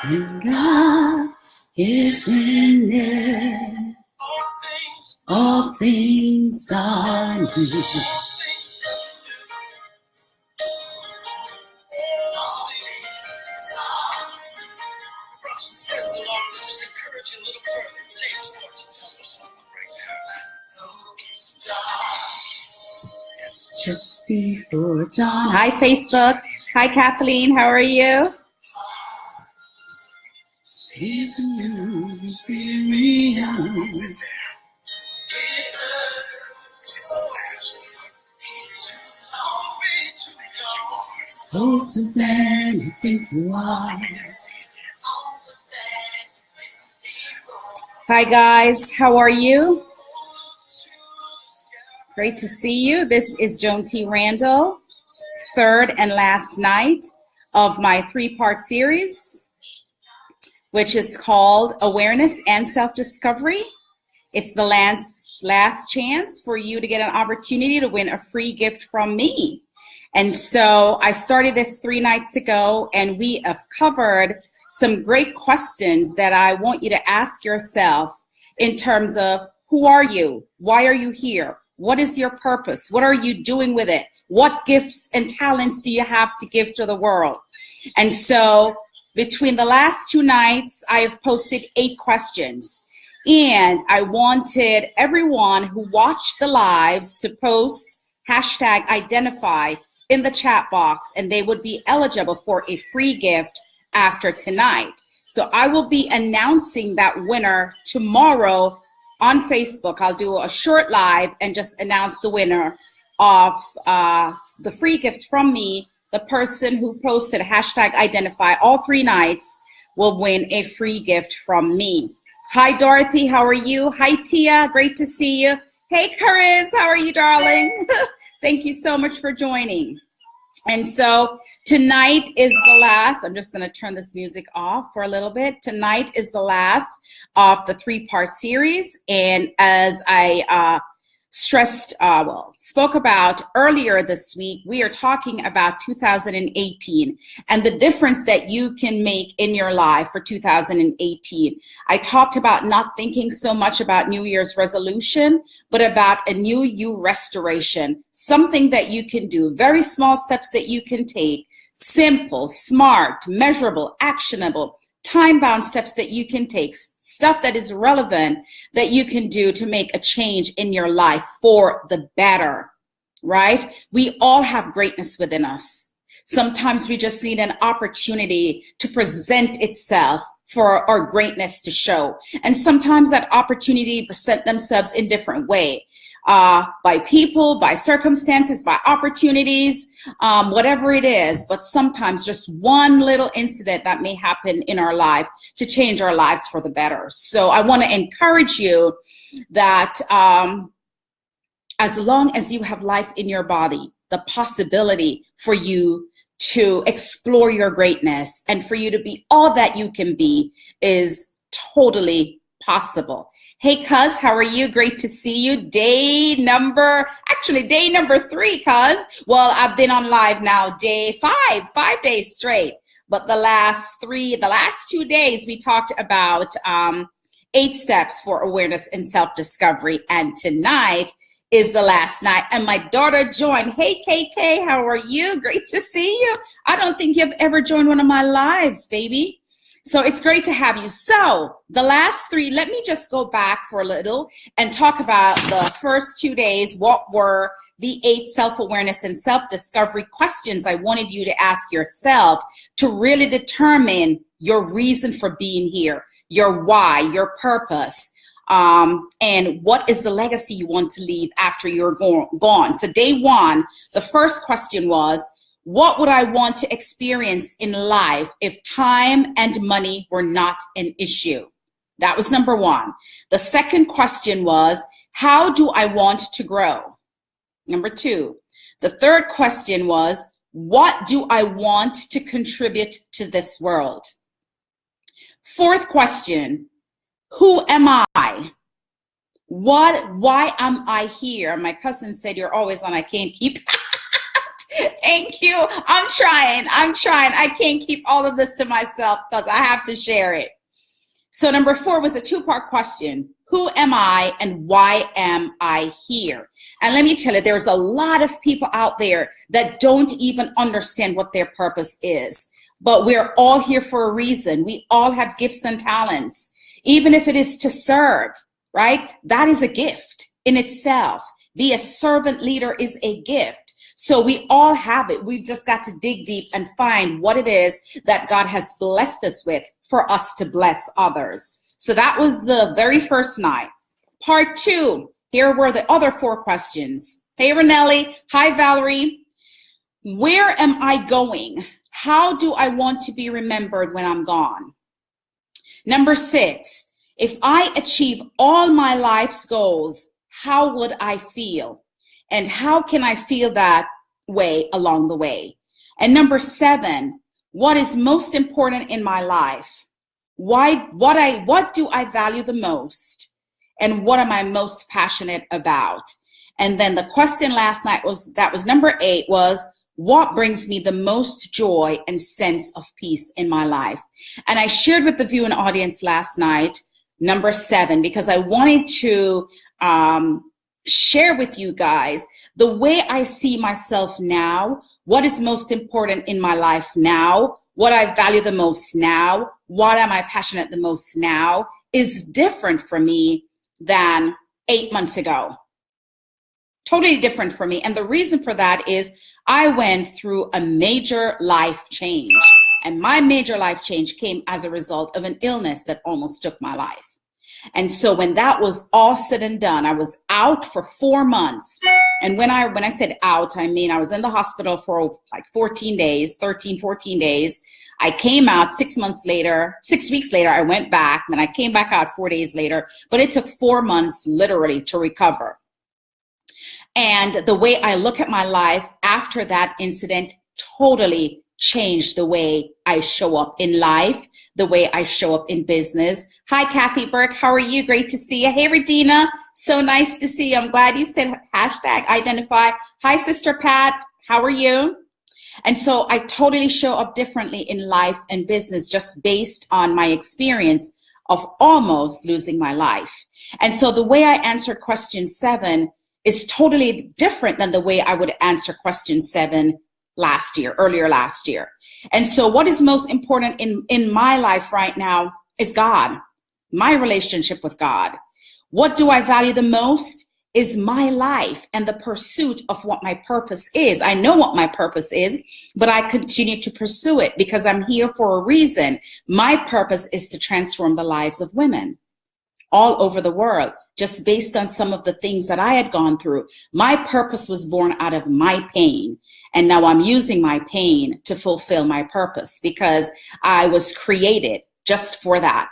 And God is in it. All things are new. Just before dawn. Hi, Facebook. Hi, Kathleen. How are you? Season new experience. Closer than you think you are. Hi, guys. How are you? Great to see you. This is Joan T Randall, third and last night of my three-part series, which is called Awareness and Self-Discovery. It's the last chance for you to get an opportunity to win a free gift from me. And so I started this 3 nights ago, and we have covered some great questions that I want you to ask yourself in terms of who are you? Why are you here? What is your purpose? What are you doing with it? What gifts and talents do you have to give to the world? And so between the last 2 nights, I have posted 8 questions. And I wanted everyone who watched the lives to post #identify in the chat box, and they would be eligible for a free gift after tonight. So I will be announcing that winner tomorrow on Facebook. I'll do a short live and just announce the winner of the free gift from me. The person who posted #identify all 3 nights will win a free gift from me. Hi, Dorothy. How are you? Hi, Tia. Great to see you. Hey, Chris. How are you, darling? Thank you so much for joining. And so tonight is the last. I'm just going to turn this music off for a little bit. Tonight is the last of the 3-part series. And as I spoke about earlier this week, we are talking about 2018 and the difference that you can make in your life for 2018. I talked about not thinking so much about New Year's resolution, but about a new you restoration, something that you can do, very small steps that you can take, simple, smart, measurable, actionable, time-bound steps that you can take, stuff that is relevant that you can do to make a change in your life for the better, right? We all have greatness within us. Sometimes we just need an opportunity to present itself for our greatness to show. And sometimes that opportunity present themselves in different ways. By people, by circumstances, by opportunities, whatever it is. But sometimes just one little incident that may happen in our life to change our lives for the better. So I want to encourage you that as long as you have life in your body, the possibility for you to explore your greatness and for you to be all that you can be is totally possible. Hey, Cuz, how are you? Great to see you. Day number 3, Cuz. Well, I've been on live now, day 5 days straight. But the last 2 days, we talked about 8 steps for awareness and self-discovery. And tonight is the last night. And my daughter joined. Hey, KK, how are you? Great to see you. I don't think you've ever joined one of my lives, baby. So it's great to have you. So the last 3, let me just go back for a little and talk about the first 2 days. What were the 8 self-awareness and self-discovery questions I wanted you to ask yourself to really determine your reason for being here, your why, your purpose, and what is the legacy you want to leave after you're gone. So day 1, the first question was, what would I want to experience in life if time and money were not an issue? That was number 1. The second question was, how do I want to grow? Number 2. The third question was, what do I want to contribute to this world? Fourth question, who am I? Why am I here? My cousin said, you're always on, I can't keep Thank you. I'm trying. I can't keep all of this to myself because I have to share it. So number 4 was a 2-part question. Who am I and why am I here? And let me tell you, there's a lot of people out there that don't even understand what their purpose is. But we're all here for a reason. We all have gifts and talents, even if it is to serve, right? That is a gift in itself. Be a servant leader is a gift. So we all have it. We've just got to dig deep and find what it is that God has blessed us with for us to bless others. So that was the very first night. Part 2, here were the other 4 questions. Hey, Renelli. Hi, Valerie. Where am I going? How do I want to be remembered when I'm gone? Number 6, if I achieve all my life's goals, how would I feel? And how can I feel that way along the way? And number 7, what is most important in my life? What do I value the most? And what am I most passionate about? And then the question last night was number 8 was, what brings me the most joy and sense of peace in my life? And I shared with the viewing audience last night, number 7, because I wanted to share with you guys the way I see myself now, what is most important in my life now, what I value the most now, what am I passionate the most now, is different for me than 8 months ago. Totally different for me. And the reason for that is I went through a major life change. And my major life change came as a result of an illness that almost took my life. And so when that was all said and done, I was out for 4 months. And when I said out, I mean I was in the hospital for like 14 days. I came out 6 weeks later, I went back, then I came back out 4 days later, but it took 4 months literally to recover. And the way I look at my life after that incident totally changed the way I show up in life, the way I show up in business. Hi, Kathy Burke. How are you? Great to see you. Hey, Regina. So nice to see you. I'm glad you said #identify. Hi, Sister Pat. How are you? And so I totally show up differently in life and business just based on my experience of almost losing my life. And so the way I answer question 7 is totally different than the way I would answer question 7 earlier last year. And so what is most important in my life right now is God, my relationship with God. What do I value the most is my life and the pursuit of what my purpose is. I know what my purpose is, but I continue to pursue it because I'm here for a reason. My purpose is to transform the lives of women all over the world, just based on some of the things that I had gone through. My purpose was born out of my pain. And now I'm using my pain to fulfill my purpose because I was created just for that.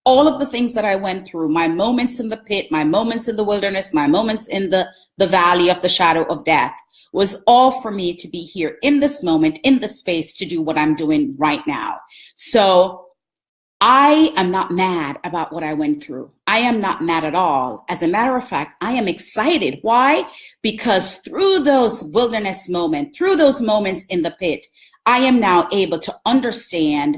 All of the things that I went through, my moments in the pit, my moments in the wilderness, my moments in the valley of the shadow of death, was all for me to be here in this moment, in this space, to do what I'm doing right now. So I am not mad about what I went through. I am not mad at all. As a matter of fact, I am excited. Why? Because through those wilderness moments, through those moments in the pit, I am now able to understand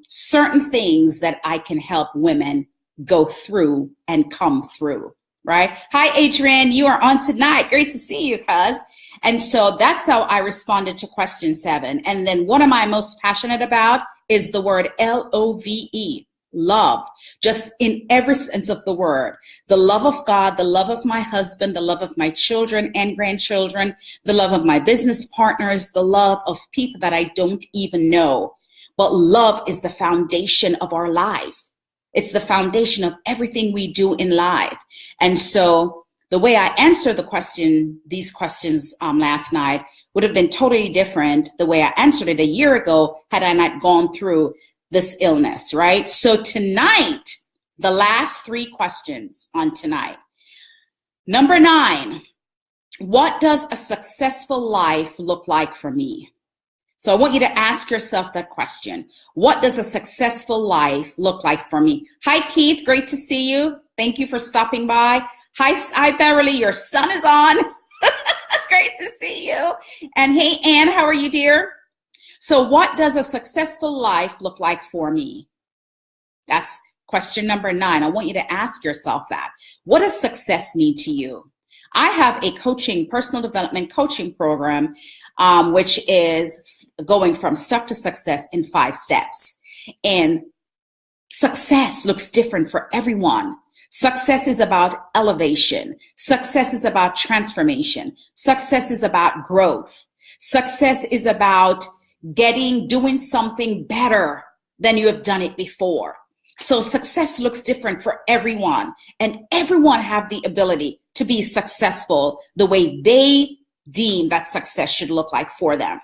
certain things that I can help women go through and come through, right? Hi, Adrienne, you are on tonight. Great to see you, cuz. And so that's how I responded to question 7. And then what am I most passionate about is the word LOVE, love, just in every sense of the word. The love of God, the love of my husband, the love of my children and grandchildren, the love of my business partners, the love of people that I don't even know. But love is the foundation of our life. It's the foundation of everything we do in life. And so the way I answered these questions last night would have been totally different the way I answered it a year ago had I not gone through this illness, right? So tonight, the last 3 questions on tonight. Number 9, what does a successful life look like for me? So I want you to ask yourself that question. What does a successful life look like for me? Hi, Keith. Great to see you. Thank you for stopping by. Hi, Beverly. Your sun is on. Great to see you. And hey, Anne, how are you, dear? So what does a successful life look like for me? That's question number 9. I want you to ask yourself that. What does success mean to you? I have a personal development coaching program, which is going from stuck to success in 5 steps. And success looks different for everyone. Success is about elevation. Success is about transformation. Success is about growth. Success is about doing something better than you have done it before. So success looks different for everyone, and everyone have the ability to be successful the way they deem that success should look like for them.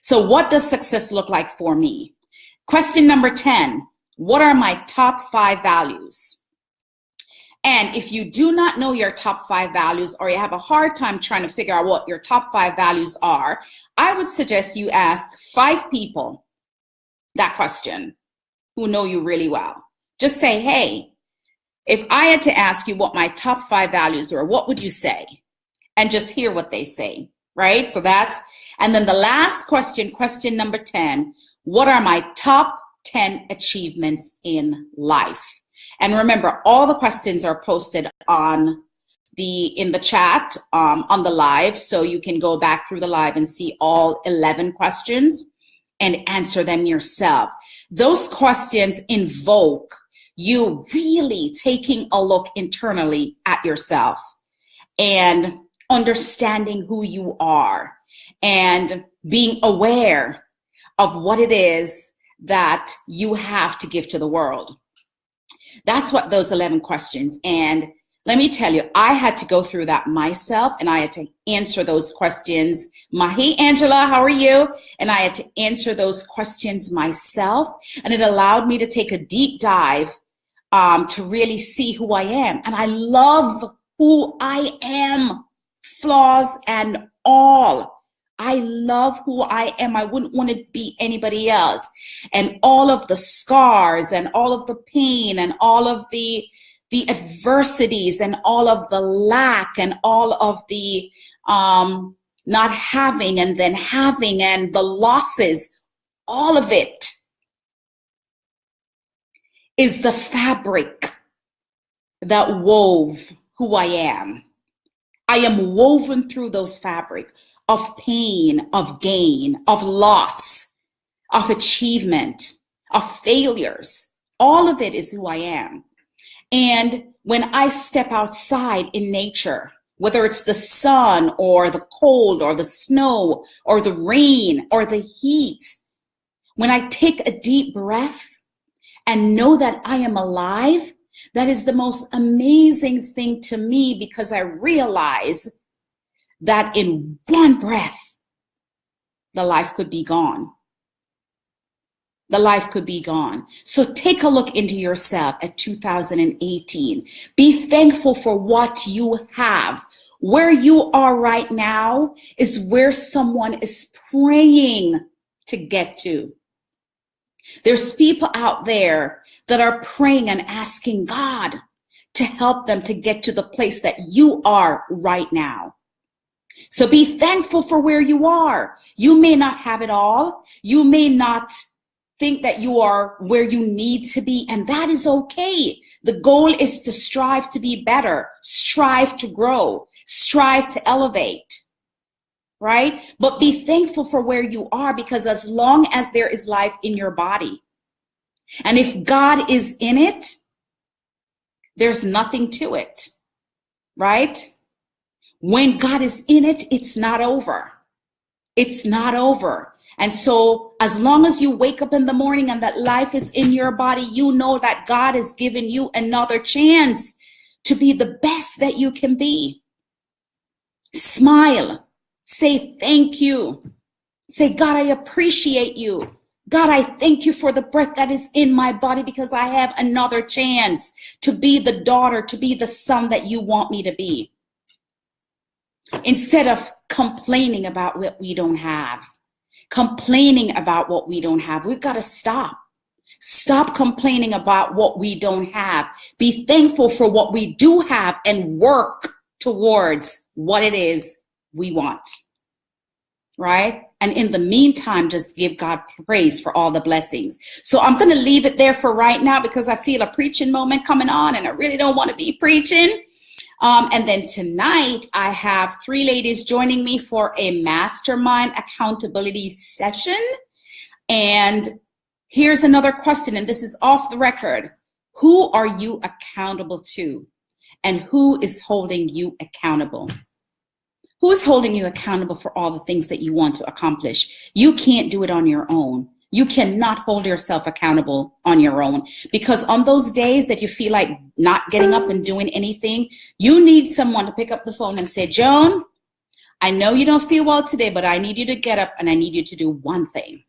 So what does success look like for me? Question number 10, what are my top 5 values? And if you do not know your top 5 values, or you have a hard time trying to figure out what your top 5 values are, I would suggest you ask 5 people that question who know you really well. Just say, hey, if I had to ask you what my top 5 values were, what would you say? And just hear what they say, right? So and then the last question, question number 10, what are my top 10 achievements in life? And remember, all the questions are posted in the chat on the live, so you can go back through the live and see all 11 questions and answer them yourself. Those questions invoke you really taking a look internally at yourself and understanding who you are and being aware of what it is that you have to give to the world. That's what those 11 questions. And let me tell you, I had to go through that myself, and I had to answer those questions. Hey, Angela, how are you? And I had to answer those questions myself. And it allowed me to take a deep dive to really see who I am. And I love who I am, flaws and all. I love who I am. I wouldn't want to be anybody else. And all of the scars and all of the pain and all of the adversities and all of the lack and all of the not having and then having and the losses, all of it is the fabric that wove who I am. I am woven through those fabric of pain, of gain, of loss, of achievement, of failures. All of it is who I am. And when I step outside in nature, whether it's the sun or the cold or the snow or the rain or the heat, when I take a deep breath and know that I am alive, that is the most amazing thing to me, because I realize that in one breath, the life could be gone. The life could be gone. So take a look into yourself at 2018. Be thankful for what you have. Where you are right now is where someone is praying to get to. There's people out there that are praying and asking God to help them to get to the place that you are right now. So be thankful for where you are. You may not have it all. You may not think that you are where you need to be, and that is okay. The goal is to strive to be better, strive to grow, strive to elevate, right? But be thankful for where you are, because as long as there is life in your body, and if God is in it, there's nothing to it, right? When God is in it, it's not over. It's not over. And so as long as you wake up in the morning and that life is in your body, you know that God has given you another chance to be the best that you can be. Smile. Say thank you. Say, God, I appreciate you. God, I thank you for the breath that is in my body, because I have another chance to be the daughter, to be the son that you want me to be. Instead of complaining about what we don't have, complaining about what we don't have, we've got to stop. Stop complaining about what we don't have. Be thankful for what we do have and work towards what it is we want. right? And in the meantime, just give God praise for all the blessings. So I'm going to leave it there for right now because I feel a preaching moment coming on and I really don't want to be preaching. And then tonight I have 3 ladies joining me for a mastermind accountability session. And here's another question, and this is off the record. Who are you accountable to? And who is holding you accountable? Who is holding you accountable for all the things that you want to accomplish? You can't do it on your own. You cannot hold yourself accountable on your own, because on those days that you feel like not getting up and doing anything, you need someone to pick up the phone and say, Joan, I know you don't feel well today, but I need you to get up and I need you to do one thing,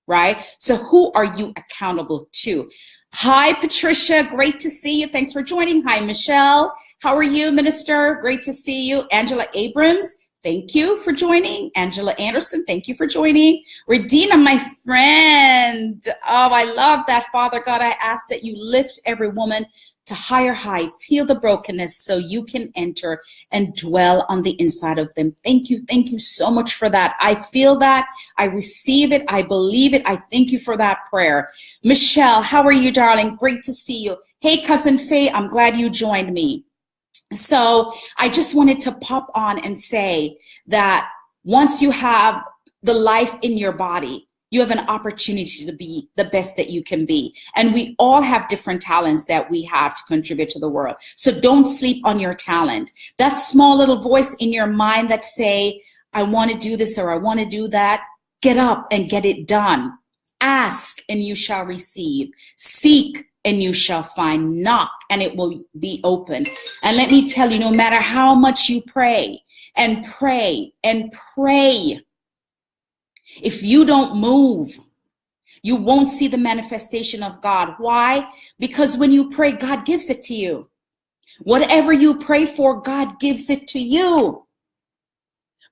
right? So who are you accountable to? Hi, Patricia. Great to see you. Thanks for joining. Hi, Michelle. How are you, Minister? Great to see you. Angela Abrams, thank you for joining. Angela Anderson, thank you for joining. Redina, my friend. Oh, I love that. Father God, I ask that you lift every woman to higher heights, heal the brokenness so you can enter and dwell on the inside of them. Thank you. Thank you so much for that. I feel that. I receive it. I believe it. I thank you for that prayer. Michelle, how are you, darling? Great to see you. Hey, Cousin Faye, I'm glad you joined me. So I just wanted to pop on and say that once you have the life in your body, you have an opportunity to be the best that you can be. And we all have different talents that we have to contribute to the world. So don't sleep on your talent. That small little voice in your mind that say, I want to do this or I want to do that, get up and get it done. Ask and you shall receive. Seek and you shall find. Knock and it will be open. And let me tell you, no matter how much you pray and pray and pray, if you don't move, you won't see the manifestation of God. Why? Because when you pray, God gives it to you. Whatever you pray for, God gives it to you.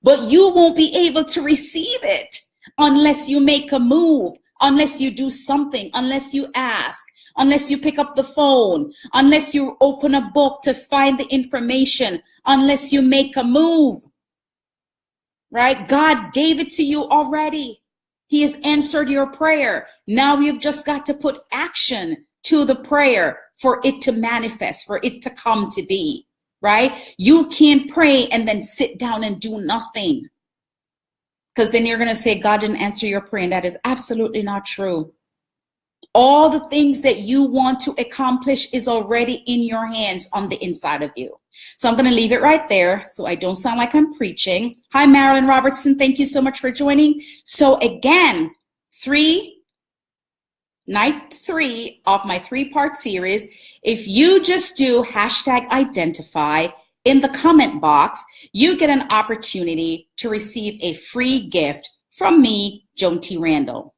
But you won't be able to receive it unless you make a move, unless you do something, unless you ask, unless you pick up the phone, unless you open a book to find the information, unless you make a move. Right? God gave it to you already. He has answered your prayer. Now you've just got to put action to the prayer for it to manifest, for it to come to be, right? You can't pray and then sit down and do nothing, because then you're going to say God didn't answer your prayer, and that is absolutely not true. All the things that you want to accomplish is already in your hands on the inside of you. So I'm going to leave it right there so I don't sound like I'm preaching. Hi, Marilyn Robertson. Thank you so much for joining. So again, night 3 of my 3-part series. If you just do #identify in the comment box, you get an opportunity to receive a free gift from me, Joan T Randall.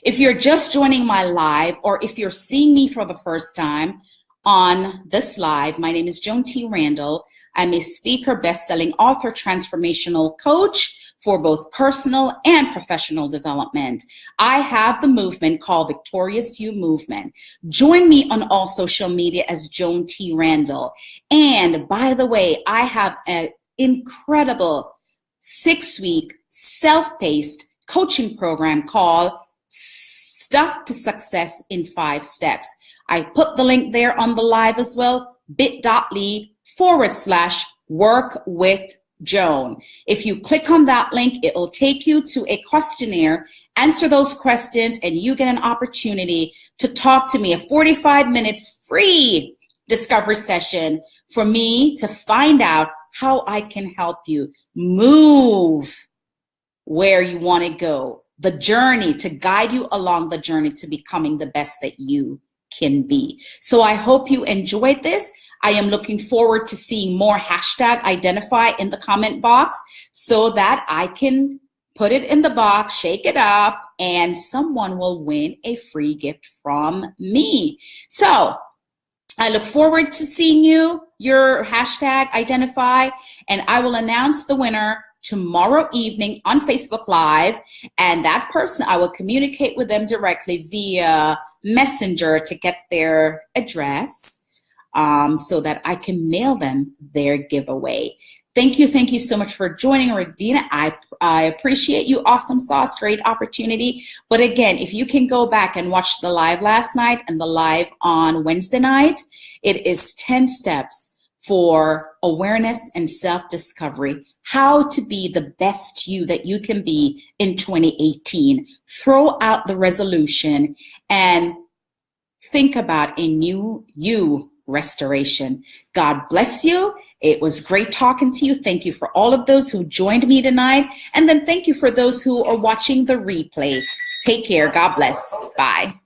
If you're just joining my live, or if you're seeing me for the first time on this live, my name is Joan T Randall. I'm a speaker, best-selling author, transformational coach for both personal and professional development. I have the movement called Victorious You Movement. Join me on all social media as Joan T Randall. And by the way, I have an incredible 6-week self-paced coaching program called Stuck to Success in 5 Steps. I put the link there on the live as well, bit.ly/work with Joan. If you click on that link, it will take you to a questionnaire, answer those questions, and you get an opportunity to talk to me, a 45-minute free discovery session for me to find out how I can help you move where you want to go, the journey, to guide you along the journey to becoming the best that you can be. So I hope you enjoyed this. I am looking forward to seeing more #identify in the comment box so that I can put it in the box, shake it up, and someone will win a free gift from me. So I look forward to seeing your #identify, and I will announce the winner tomorrow evening on Facebook Live, and that person, I will communicate with them directly via Messenger to get their address so that I can mail them their giveaway. Thank you so much for joining, Radina. I appreciate you. Awesome sauce, great opportunity. But again, if you can go back and watch the live last night and the live on Wednesday night, it is 10 steps for awareness and self-discovery, how to be the best you that you can be in 2018. Throw out the resolution and think about a new you restoration. God bless you. It was great talking to you. Thank you for all of those who joined me tonight. And then thank you for those who are watching the replay. Take care. God bless. Bye.